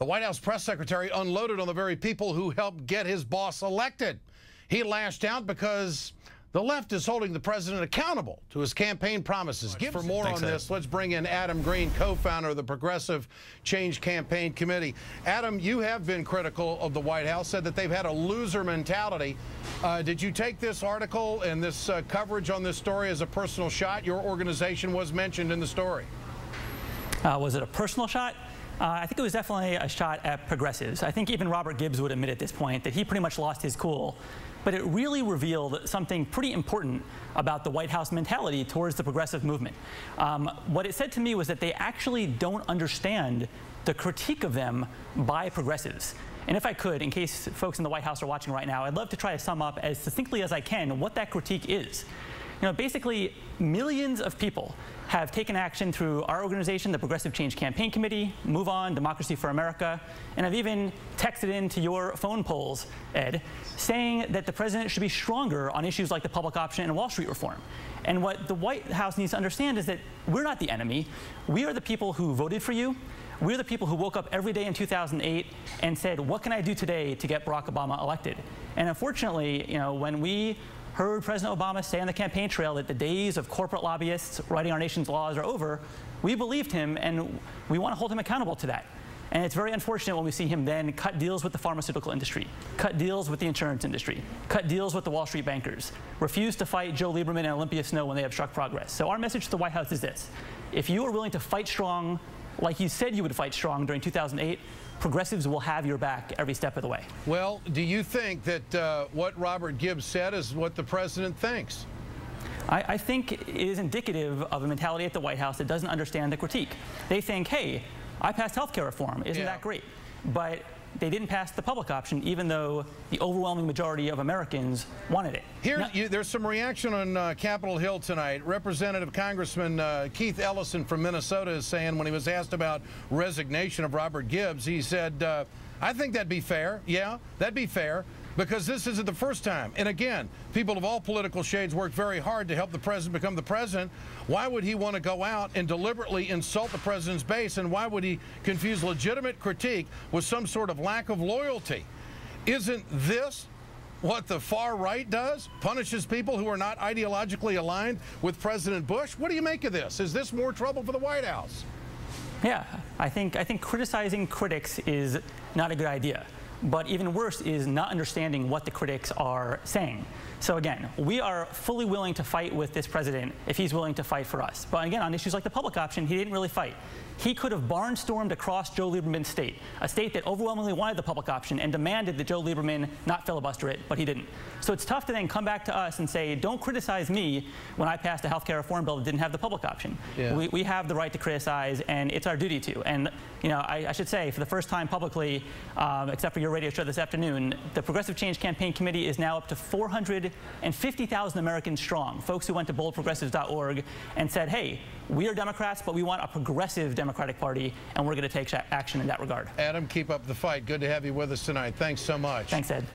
The White House press secretary unloaded on the very people who helped get his boss elected. He lashed out because the left is holding the president accountable to his campaign promises. For more on this, let's bring in Adam Green, co-founder of the Progressive Change Campaign Committee. Adam, you have been critical of the White House, said that they've had a loser mentality. Did you take this article and this coverage on this story as a personal shot? Your organization was mentioned in the story. Was it a personal shot? I think it was definitely a shot at progressives. I think even Robert Gibbs would admit at this point that he pretty much lost his cool. But it really revealed something pretty important about the White House mentality towards the progressive movement. What it said to me was that they actually don't understand the critique of them by progressives. And if I could, in case folks in the White House are watching right now, I'd love to try to sum up as succinctly as I can what that critique is. You know, basically, millions of people have taken action through our organization, the Progressive Change Campaign Committee, Move On, Democracy for America, and I've even texted into your phone polls, Ed, saying that the president should be stronger on issues like the public option and Wall Street reform. And what the White House needs to understand is that we're not the enemy. We are the people who voted for you. We're the people who woke up every day in 2008 and said, what can I do today to get Barack Obama elected? And unfortunately, you know, when we heard President Obama say on the campaign trail that the days of corporate lobbyists writing our nation's laws are over, we believed him, and we want to hold him accountable to that. And it's very unfortunate when we see him then cut deals with the pharmaceutical industry, cut deals with the insurance industry, cut deals with the Wall Street bankers, refuse to fight Joe Lieberman and Olympia Snowe when they obstruct progress. So our message to the White House is this: if you are willing to fight strong, like you said you would fight strong during 2008, progressives will have your back every step of the way. Well, do you think that what Robert Gibbs said is what the president thinks? I think it is indicative of a mentality at the White House that doesn't understand the critique. They think, hey, I passed health care reform. Isn't that great? But they didn't pass the public option, even though the overwhelming majority of Americans wanted it. There's some reaction on Capitol Hill tonight. Representative Congressman Keith Ellison from Minnesota is saying, when he was asked about resignation of Robert Gibbs, he said, I think that'd be fair. Yeah, that'd be fair, because this isn't the first time. And again, people of all political shades worked very hard to help the president become the president. Why would he want to go out and deliberately insult the president's base? And why would he confuse legitimate critique with some sort of lack of loyalty? Isn't this what the far right does? Punishes people who are not ideologically aligned with President Bush? What do you make of this? Is this more trouble for the White House? Yeah, I think criticizing critics is not a good idea. But even worse is not understanding what the critics are saying. So again, we are fully willing to fight with this president if he's willing to fight for us. But again, on issues like the public option, he didn't really fight. He could have barnstormed across Joe Lieberman's state, a state that overwhelmingly wanted the public option and demanded that Joe Lieberman not filibuster it, but he didn't. So it's tough to then come back to us and say, don't criticize me when I passed a health care reform bill that didn't have the public option. Yeah. We have the right to criticize, and it's our duty to. And you know, I should say, for the first time publicly, except for your radio show this afternoon, the Progressive Change Campaign Committee is now up to 450,000 Americans strong, folks who went to boldprogressives.org and said, hey, we are Democrats, but we want a progressive Democratic Party, and we're going to take action in that regard. Adam, keep up the fight. Good to have you with us tonight. Thanks so much. Thanks, Ed.